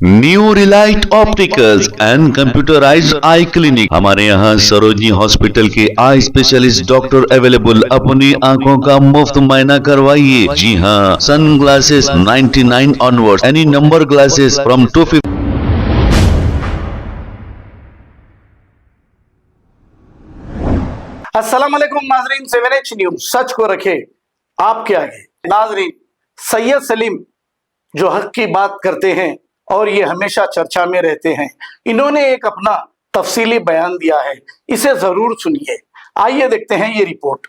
New Relight opticals and computerised I clinic. हमारे यहाँ Sarojini hospital के आई स्पेशलिस्ट डॉक्टर अवेलेबल। अपनी आंखों का मुफ्त मुआयना करवाइए। जी हाँ, sun glasses 99 onward, any number glasses from 250। अस्सलाम वालेकुम नाजरीन, 7H न्यूज सच को रखे आपके आगे। नाजरीन, सैयद सलीम जो हक की बात करते हैं और ये हमेशा चर्चा में रहते हैं, इन्होंने एक अपना तफसीली बयान दिया है, इसे जरूर सुनिए। आइए देखते हैं ये रिपोर्ट।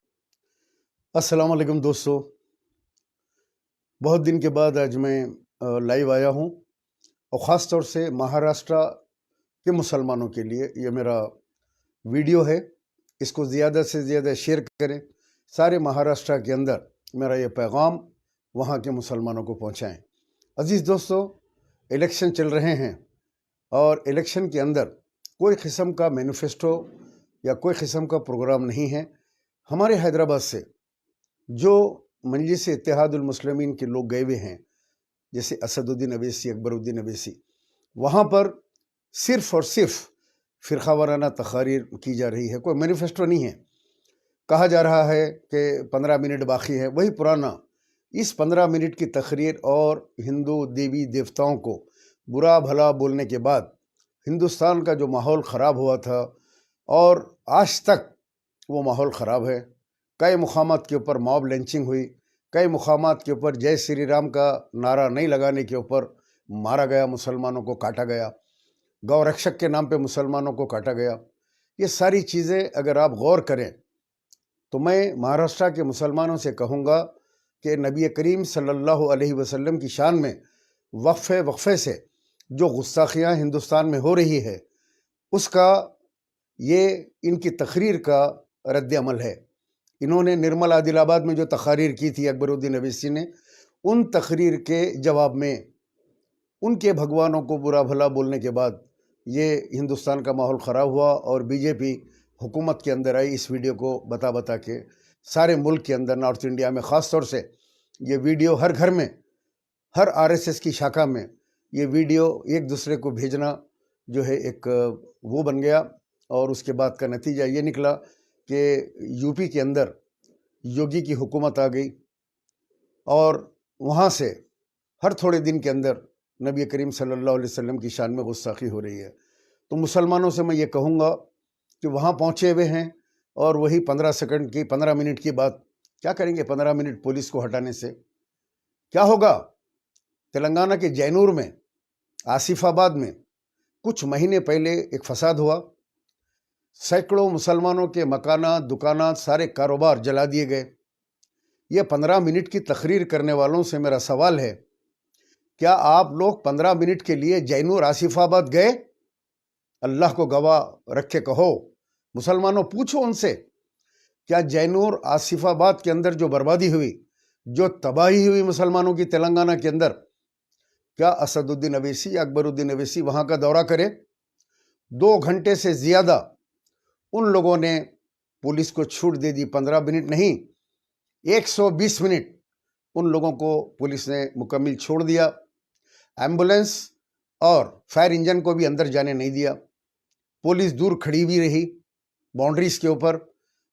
अस्सलाम वालेकुम दोस्तों, बहुत दिन के बाद आज मैं लाइव आया हूँ और ख़ास तौर से महाराष्ट्र के मुसलमानों के लिए ये मेरा वीडियो है। इसको ज़्यादा से ज़्यादा शेयर करें। सारे महाराष्ट्र के अंदर मेरा ये पैगाम वहाँ के मुसलमानों को पहुँचाएं। अज़ीज़ दोस्तों, इलेक्शन चल रहे हैं और इलेक्शन के अंदर कोई किस्म का मैनिफेस्टो या कोई किस्म का प्रोग्राम नहीं है। हमारे हैदराबाद से जो मजलिस इत्तेहादुल मुस्लिमीन के लोग गए हुए हैं, जैसे असदुद्दीन अवैसी, अकबरुद्दीन अवैसी, वहाँ पर सिर्फ़ और सिर्फ फ़िरक़ावाराना तक़ारीर की जा रही है। कोई मैनिफेस्टो नहीं है। कहा जा रहा है कि 15 मिनट बाकी है, वही पुराना। इस 15 मिनट की तकरीर और हिंदू देवी देवताओं को बुरा भला बोलने के बाद हिंदुस्तान का जो माहौल ख़राब हुआ था और आज तक वो माहौल ख़राब है। कई मुकामात के ऊपर मॉब लिंचिंग हुई, कई मुकामात के ऊपर जय श्री राम का नारा नहीं लगाने के ऊपर मारा गया, मुसलमानों को काटा गया, गौ रक्षक के नाम पे मुसलमानों को काटा गया। ये सारी चीज़ें अगर आप गौर करें तो मैं महाराष्ट्र के मुसलमानों से कहूँगा कि नबी करीम सल्लल्लाहु अलैहि वसल्लम की शान में वक्फे से जो गुस्ताखियाँ हिंदुस्तान में हो रही है, उसका ये इनकी तकरीर का रद्द अमल है। इन्होंने निर्मल आदिलाबाद में जो तकारीर की थी अकबरुद्दीन अवैसी ने, उन तकरीर के जवाब में उनके भगवानों को बुरा भला बोलने के बाद ये हिंदुस्तान का माहौल ख़राब हुआ और बीजेपी हुकूमत के अंदर आई। इस वीडियो को बता के सारे मुल्क के अंदर, नॉर्थ इंडिया में ख़ास तौर से ये वीडियो हर घर में, हर आरएसएस की शाखा में ये वीडियो एक दूसरे को भेजना जो है एक वो बन गया। और उसके बाद का नतीजा ये निकला कि यूपी के अंदर योगी की हुकूमत आ गई और वहाँ से हर थोड़े दिन के अंदर नबी करीम सल्लल्लाहु अलैहि वसल्लम की शान में गुस्ताखी हो रही है। तो मुसलमानों से मैं ये कहूँगा कि वहाँ पहुँचे हुए हैं और वही 15 मिनट की बात क्या करेंगे। 15 मिनट पुलिस को हटाने से क्या होगा। तेलंगाना के जैनूर में, आसिफाबाद में कुछ महीने पहले एक फसाद हुआ। सैकड़ों मुसलमानों के मकानात, दुकानात, सारे कारोबार जला दिए गए। ये 15 मिनट की तकरीर करने वालों से मेरा सवाल है, क्या आप लोग 15 मिनट के लिए जैनूर आसिफाबाद गए? अल्लाह को गवाह रख के कहो, मुसलमानों पूछो उनसे, क्या जैनूर आसिफाबाद के अंदर जो बर्बादी हुई, जो तबाही हुई मुसलमानों की तेलंगाना के अंदर, क्या असदुद्दीन अवैसी या अकबरुद्दीन अवैसी वहाँ का दौरा करे? 2 घंटे से ज़्यादा उन लोगों ने पुलिस को छूट दे दी। 15 मिनट नहीं, 120 मिनट उन लोगों को पुलिस ने मुकम्मल छोड़ दिया। एम्बुलेंस और फायर इंजन को भी अंदर जाने नहीं दिया। पुलिस दूर खड़ी भी रही बाउंड्रीज के ऊपर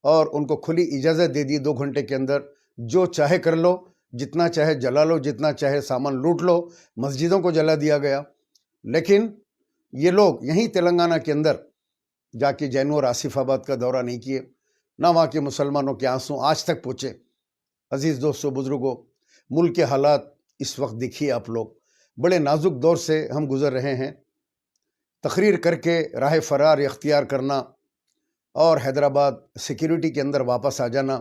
और उनको खुली इजाज़त दे दी 2 घंटे के अंदर जो चाहे कर लो, जितना चाहे जला लो, जितना चाहे सामान लूट लो। मस्जिदों को जला दिया गया। लेकिन ये लोग यहीं तेलंगाना के अंदर जाके जैनूर आसिफाबाद का दौरा नहीं किए, ना वहाँ के मुसलमानों के आंसू आज तक पहुँचे। अजीज़ दोस्तों, बुज़ुर्गों, मुल्क के हालात इस वक्त देखिए आप लोग, बड़े नाजुक दौर से हम गुज़र रहे हैं। तकरीर करके राह फ़रार इख्तियार करना और हैदराबाद सिक्योरिटी के अंदर वापस आ जाना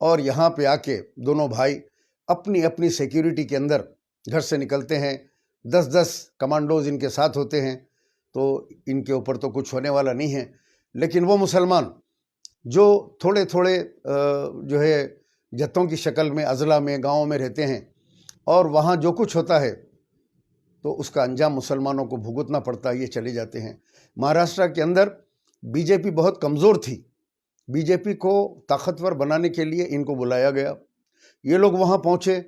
और यहाँ पे आके दोनों भाई अपनी अपनी सिक्योरिटी के अंदर घर से निकलते हैं। 10-10 कमांडोज इनके साथ होते हैं, तो इनके ऊपर तो कुछ होने वाला नहीं है। लेकिन वो मुसलमान जो थोड़े थोड़े जो है जत्थों की शक्ल में अज़ला में, गाँव में रहते हैं और वहाँ जो कुछ होता है तो उसका अंजाम मुसलमानों को भुगतना पड़ता है, ये चले जाते हैं। महाराष्ट्र के अंदर बीजेपी बहुत कमज़ोर थी। बीजेपी को ताकतवर बनाने के लिए इनको बुलाया गया। ये लोग वहाँ पहुँचे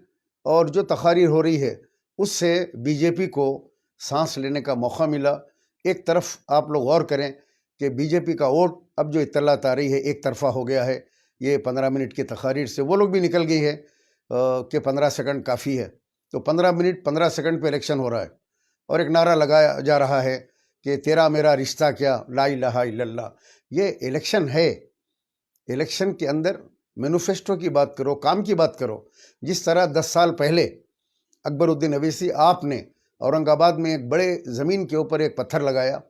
और जो तकारीर हो रही है उससे बीजेपी को सांस लेने का मौका मिला। एक तरफ आप लोग गौर करें कि बीजेपी का वोट अब जो इत्तलात आ रही है एक तरफा हो गया है। ये 15 मिनट की तकारीर से वो लोग भी निकल गई है कि 15 सेकंड काफ़ी है। तो 15 मिनट 15 सेकंड पे इलेक्शन हो रहा है और एक नारा लगाया जा रहा है कि तेरा मेरा रिश्ता क्या, ला इलाहा इल्लल्लाह। ये इलेक्शन है। इलेक्शन के अंदर मैनिफेस्टो की बात करो, काम की बात करो। जिस तरह 10 साल पहले अकबरुद्दीन अवैसी आपने औरंगाबाद में एक बड़े ज़मीन के ऊपर एक पत्थर लगाया,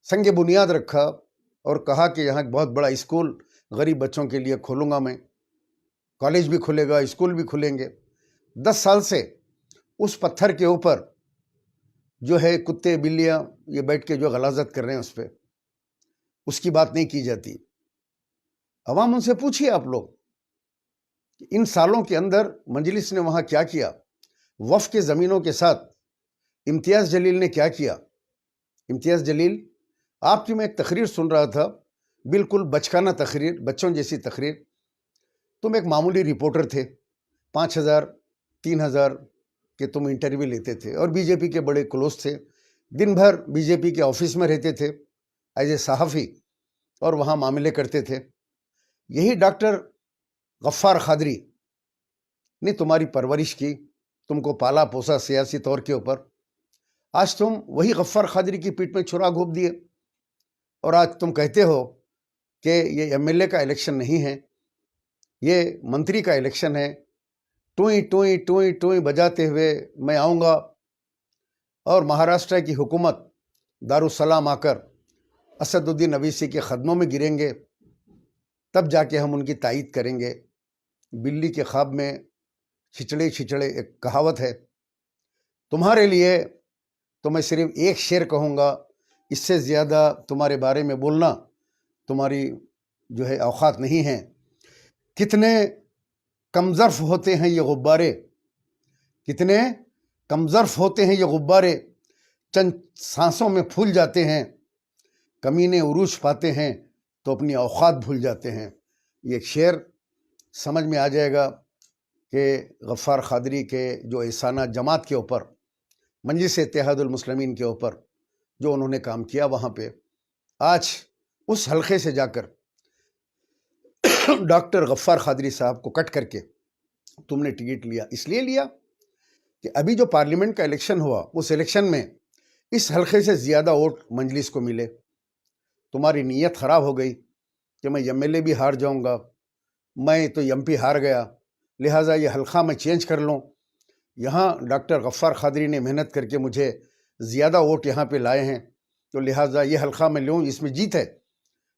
संग बुनियाद रखा और कहा कि यहाँ बहुत बड़ा स्कूल गरीब बच्चों के लिए खोलूँगा मैं, कॉलेज भी खुलेगा, स्कूल भी खुलेंगे। 10 साल से उस पत्थर के ऊपर जो है कुत्ते बिल्लियाँ ये बैठ के जो गलाजत कर रहे हैं उस पर, उसकी बात नहीं की जाती। अवाम उनसे पूछिए आप लोग कि इन सालों के अंदर मजलिस ने वहाँ क्या किया, वफ़ के ज़मीनों के साथ इम्तियाज़ जलील ने क्या किया। इम्तियाज़ जलील, आपकी मैं एक तकरीर सुन रहा था, बिल्कुल बचकाना तकरीर, बच्चों जैसी तकरीर। तुम एक मामूली रिपोर्टर थे, 5,000 3,000 के तुम इंटरव्यू लेते थे और बीजेपी के बड़े क्लोज थे, दिन भर बीजेपी के ऑफिस में रहते थे एज ए सहाफ़ी और वहाँ मामले करते थे। यही डॉक्टर गफ्फार खादरी ने तुम्हारी परवरिश की, तुमको पाला पोसा सियासी तौर के ऊपर। आज तुम वही गफ्फार खादरी की पीठ में छुरा घोंप दिए और आज तुम कहते हो कि ये एमएलए का इलेक्शन नहीं है, ये मंत्री का इलेक्शन है। टूई टूई टूई टूई बजाते हुए मैं आऊँगा और महाराष्ट्र की हुकूमत दारुसलाम आकर असदुद्दीन अवैसी के ख़दमों में गिरेंगे, तब जाके हम उनकी तायीद करेंगे। बिल्ली के ख्वाब में छिचड़े छिचड़े एक कहावत है। तुम्हारे लिए तो मैं सिर्फ एक शेर कहूँगा, इससे ज़्यादा तुम्हारे बारे में बोलना तुम्हारी जो है औकात नहीं है। कितने कमज़र्फ़ होते हैं ये गुब्बारे, कितने कमज़र्फ़ होते हैं ये गुब्बारे, चंद सांसों में फूल जाते हैं, कमीने उरूज पाते हैं तो अपनी औकात भूल जाते हैं। ये एक शेर समझ में आ जाएगा कि गफ्फार खादरी के जो एहसाना जमात के ऊपर, मजलिस इत्तेहादुल मुस्लिमीन के ऊपर जो उन्होंने काम किया, वहाँ पे आज उस हलक़े से जाकर डॉक्टर गफ्फार खादरी साहब को कट करके तुमने टिकट लिया। इसलिए लिया कि अभी जो पार्लियामेंट का इलेक्शन हुआ उस इलेक्शन में इस हलक़े से ज़्यादा वोट मजलिस को मिले। तुम्हारी नीयत ख़राब हो गई कि मैं एमएलए भी हार जाऊंगा, मैं तो एमपी हार गया, लिहाजा ये हलक़ा मैं चेंज कर लूँ। यहाँ डॉक्टर गफ्फार खादरी ने मेहनत करके मुझे ज़्यादा वोट यहाँ पे लाए हैं, तो लिहाजा ये हलक़ा मैं लूँ, इसमें जीत है।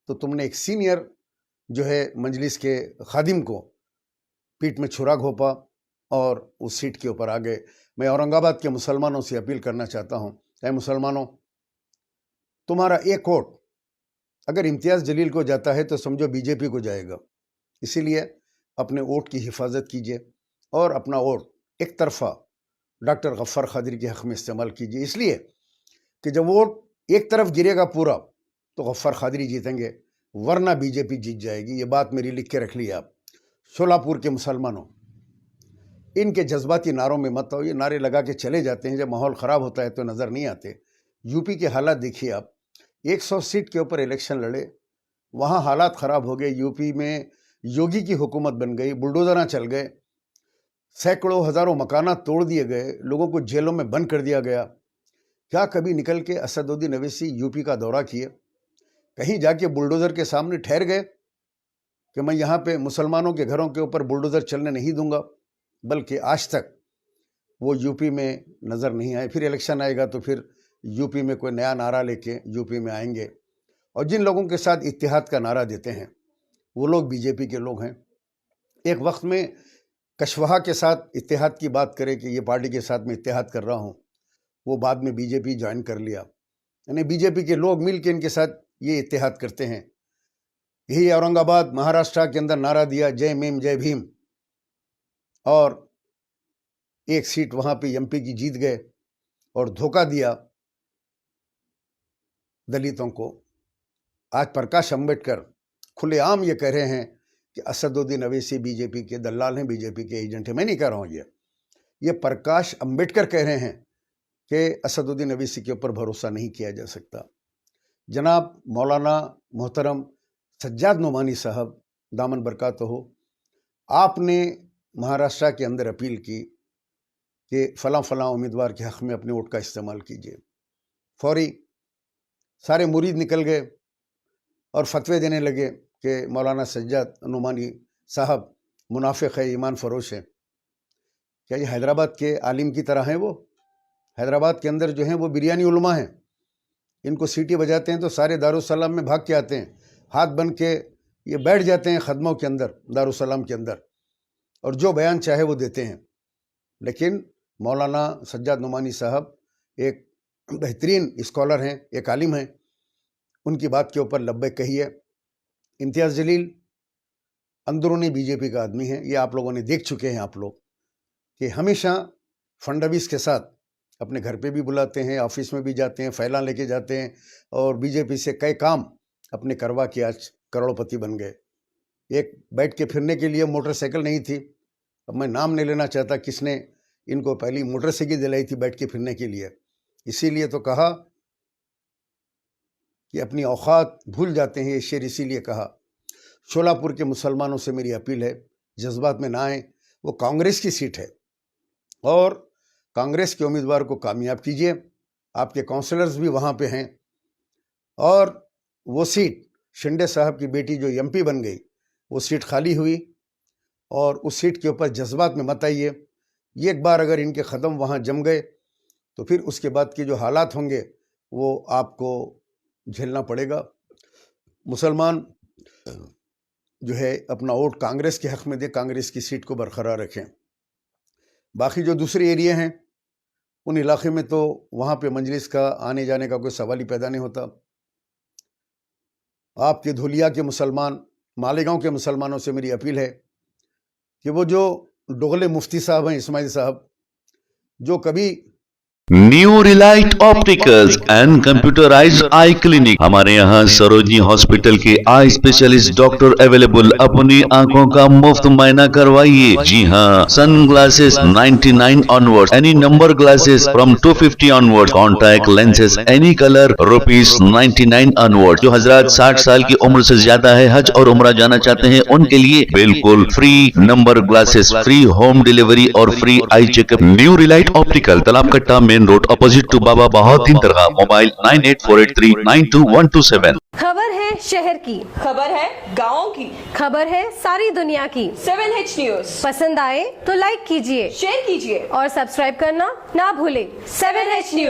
तो तुमने एक सीनियर जो है मजलिस के खादिम को पीठ में छुरा घोंपा और उस सीट के ऊपर आ गए। मैं औरंगाबाद के मुसलमानों से अपील करना चाहता हूँ, ऐ मुसलमानों, तुम्हारा एक वोट अगर इम्तियाज़ जलील को जाता है तो समझो बीजेपी को जाएगा। इसीलिए अपने वोट की हिफाजत कीजिए और अपना वोट एक तरफा डॉक्टर गफ्फार खादरी के हक़ में इस्तेमाल कीजिए, इसलिए कि जब वोट एक तरफ गिरेगा पूरा तो गफ्फार खादरी जीतेंगे, वरना बीजेपी जीत जाएगी। ये बात मेरी लिख के रख ली आप। शोलापुर के मुसलमानों, इनके जज्बाती नारों में मत आओ। ये नारे लगा के चले जाते हैं, जब माहौल ख़राब होता है तो नज़र नहीं आते। यूपी के हालात देखिए आप, 100 सीट के ऊपर इलेक्शन लड़े, वहाँ हालात ख़राब हो गए। यूपी में योगी की हुकूमत बन गई, बुलडोज़र चल गए, सैकड़ों हज़ारों मकानात तोड़ दिए गए, लोगों को जेलों में बंद कर दिया गया। क्या कभी निकल के असदुद्दीन अवैसी यूपी का दौरा किए? कहीं जाके बुलडोज़र के सामने ठहर गए कि मैं यहाँ पे मुसलमानों के घरों के ऊपर बुलडोज़र चलने नहीं दूंगा? बल्कि आज तक वो यूपी में नज़र नहीं आए। फिर इलेक्शन आएगा तो फिर यूपी में कोई नया नारा लेके यूपी में आएंगे, और जिन लोगों के साथ इत्तेहाद का नारा देते हैं वो लोग बीजेपी के लोग हैं। एक वक्त में कशवाहा के साथ इत्तेहाद की बात करें कि ये पार्टी के साथ मैं इत्तेहाद कर रहा हूँ, वो बाद में बीजेपी ज्वाइन कर लिया। यानी बीजेपी के लोग मिल के इनके साथ ये इत्तेहाद करते हैं। यही औरंगाबाद महाराष्ट्र के अंदर नारा दिया, जय भीम जय भीम, और एक सीट वहाँ पे एमपी की जीत गए और धोखा दिया दलितों को। आज प्रकाश अंबेडकर खुलेआम ये कह रहे हैं कि असदुद्दीन अवैसी बीजेपी के दलाल हैं, बीजेपी के एजेंट हैं। मैं नहीं कह रहा हूँ, ये प्रकाश अंबेडकर कह रहे हैं कि असदुद्दीन अवीसी के ऊपर भरोसा नहीं किया जा सकता। जनाब मौलाना मोहतरम सज्जाद नोमानी साहब दामन बरकातहू, आपने महाराष्ट्र के अंदर अपील की कि फ़लाँ उम्मीदवार के हक़ में अपने वोट का इस्तेमाल कीजिए। फौरी सारे मुरीद निकल गए और फतवे देने लगे कि मौलाना सज्जाद नोमानी साहब मुनाफिक है, ईमान फरोश है। क्या ये हैदराबाद के आलिम की तरह हैं? वो हैदराबाद के अंदर जो हैं वो बिरयानी उलमा हैं। इनको सीटी बजाते हैं तो सारे दारुसलाम में भाग के आते हैं, हाथ बन के ये बैठ जाते हैं खदमों के अंदर, दारुसलाम के अंदर, और जो बयान चाहे वो देते हैं। लेकिन मौलाना सज्जाद नोमानी साहब एक बेहतरीन स्कॉलर हैं, एक आलिम हैं, उनकी बात के ऊपर लब्बैक कही है। इम्तियाज़ जलील अंदरूनी बीजेपी का आदमी है, ये आप लोगों ने देख चुके हैं आप लोग कि हमेशा फडणवीस के साथ अपने घर पे भी बुलाते हैं, ऑफिस में भी जाते हैं, फैला लेके जाते हैं, और बीजेपी से कई काम अपने करवा के आज करोड़पति बन गए। एक बैठ के फिरने के लिए मोटरसाइकिल नहीं थी, अब मैं नाम नहीं लेना चाहता किसने इनको पहली मोटरसाइकिल दिलाई थी बैठ के फिरने के लिए। इसीलिए तो कहा कि अपनी औकात भूल जाते हैं, ये शेर इसीलिए कहा। शोलापुर के मुसलमानों से मेरी अपील है, जज्बात में ना आए। वो कांग्रेस की सीट है और कांग्रेस के उम्मीदवार को कामयाब कीजिए। आपके काउंसलर्स भी वहाँ पे हैं, और वो सीट शिंदे साहब की बेटी जो एमपी बन गई, वो सीट खाली हुई, और उस सीट के ऊपर जज्बात में मत आइए। ये एक बार अगर इनके ख़दम वहाँ जम गए तो फिर उसके बाद के जो हालात होंगे वो आपको झेलना पड़ेगा। मुसलमान जो है अपना वोट कांग्रेस के हक़ में दे, कांग्रेस की सीट को बरकरार रखें। बाकी जो दूसरे एरिया हैं उन इलाके में तो वहाँ पे मजलिस का आने जाने का कोई सवाल ही पैदा नहीं होता। आपके धुलिया के मुसलमान, मालेगांव के मुसलमानों से मेरी अपील है कि वो जो डोगले मुफ्ती साहब हैं, इस्माइल साहब, जो कभी new Relight opticals and computerised I clinic. हमारे यहाँ सरोजनी हॉस्पिटल के आई स्पेशलिस्ट डॉक्टर अवेलेबल। अपनी आंखों का मुफ्त मायना करवाइए। जी हाँ, sun glasses 99 onward, any number glasses from 250 onward, contact lenses any colour ₹99 onward. जो हजरात 60 साल की उम्र से ज्यादा है, हज और उम्रा जाना चाहते हैं, उनके लिए बिल्कुल free number glasses, free home delivery और free eye checkup. New relight optical, Talab Katta, main road, opposite to Baba Bahauddin दरगाह। मोबाइल 9848392127। खबर है शहर की, खबर है गाँव की, खबर है सारी दुनिया की। 7H न्यूज पसंद आए तो लाइक कीजिए, शेयर कीजिए और सब्सक्राइब करना ना भूले। 7H news.